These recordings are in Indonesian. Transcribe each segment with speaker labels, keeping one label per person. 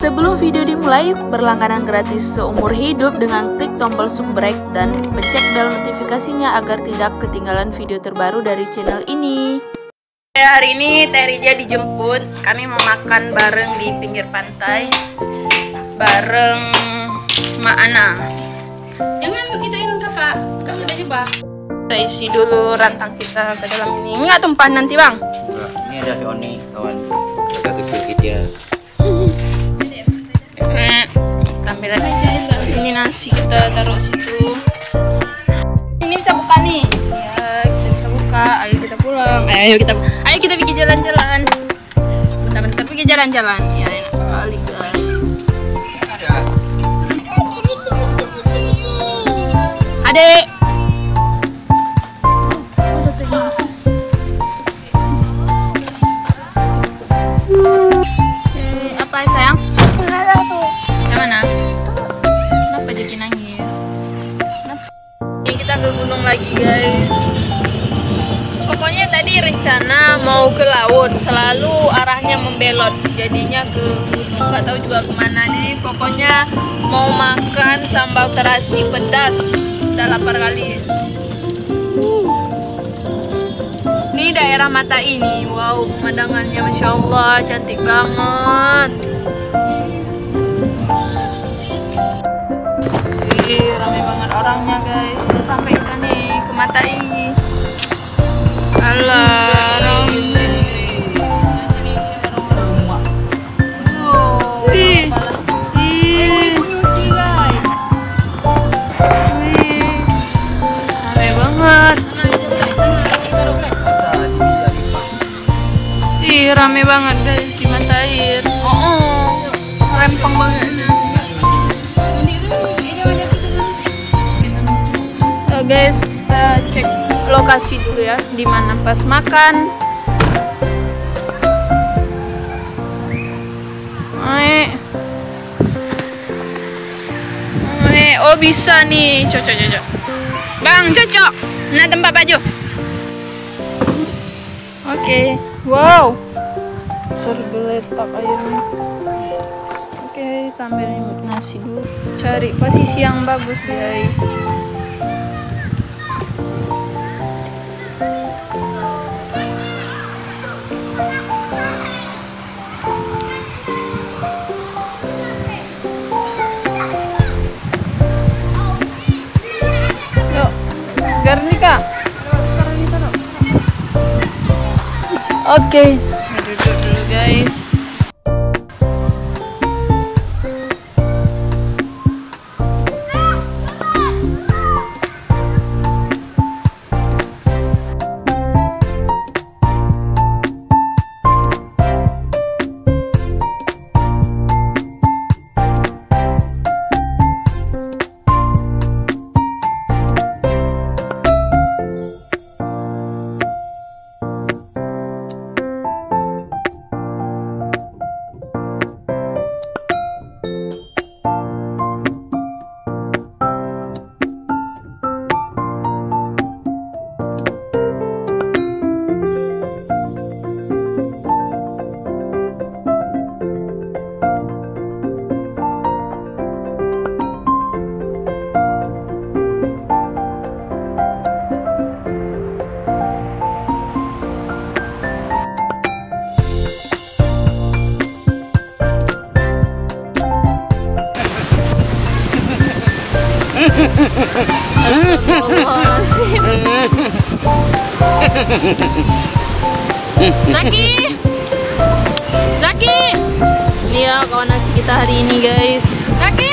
Speaker 1: Sebelum video dimulai, berlangganan gratis seumur hidup dengan klik tombol subscribe dan pencet bel notifikasinya agar tidak ketinggalan video terbaru dari channel ini. Hari ini Teh Rija dijemput, kami mau makan bareng di pinggir pantai bareng Mak Ana. Jangan begituin kakak udah jebak. Kita isi dulu rantang kita ke dalam ini. Enggak tumpah nanti bang?
Speaker 2: Enggak, ini ada si Oni kawan agak kecil dia.
Speaker 1: Ambil aja ini nasi kita taruh situ. Ini bisa buka nih. Ya, kita bisa buka. Ayo kita pulang. Ayo kita pergi jalan-jalan. Bentar pergi jalan-jalan. Ya enak sekali guys. Adek. Apa sayang? Kita ke gunung lagi guys. Pokoknya tadi rencana mau ke laut, selalu arahnya membelot, jadinya ke gunung, nggak tahu juga kemana nih. Pokoknya mau makan sambal terasi pedas, udah lapar kali. Ini daerah Mata ini, wow pemandangannya masya Allah cantik banget. Ramai banget orangnya guys. Udah sampai kita nih ke Mata ini. Alah, ramai banget. Ramai banget guys di Mata Air. Rempong banget. Guys, kita cek lokasi dulu ya, di mana pas makan. Oh bisa nih, cocok. Bang, cocok. Nah tempat baju. Oke, wow. Tergeletak airnya. Oke, tampilin nasi dulu. Cari posisi yang bagus guys. Kak. Oke, duduk dulu guys. Astagfirullahaladzim. Zaki, ini ya kawan nasi kita hari ini guys. Zaki.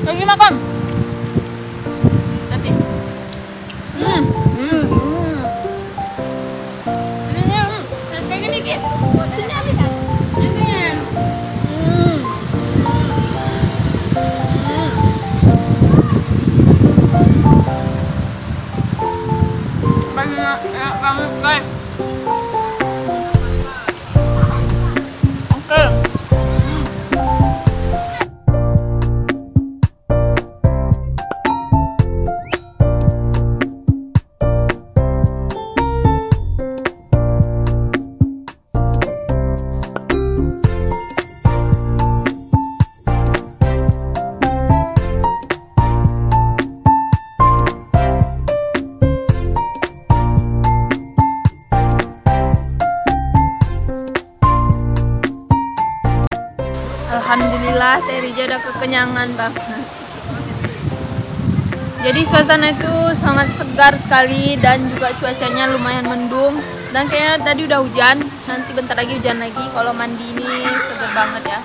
Speaker 1: Lagi makan. Nanti. enak banget guys. Oke. Alhamdulillah Teh Rija udah kekenyangan banget. Jadi suasana itu sangat segar sekali dan juga cuacanya lumayan mendung. Dan kayaknya tadi udah hujan, nanti bentar lagi hujan lagi. Kalau mandi ini segar banget ya.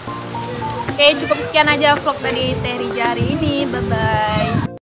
Speaker 1: Oke, cukup sekian aja vlog dari Teh Rija hari ini. Bye bye.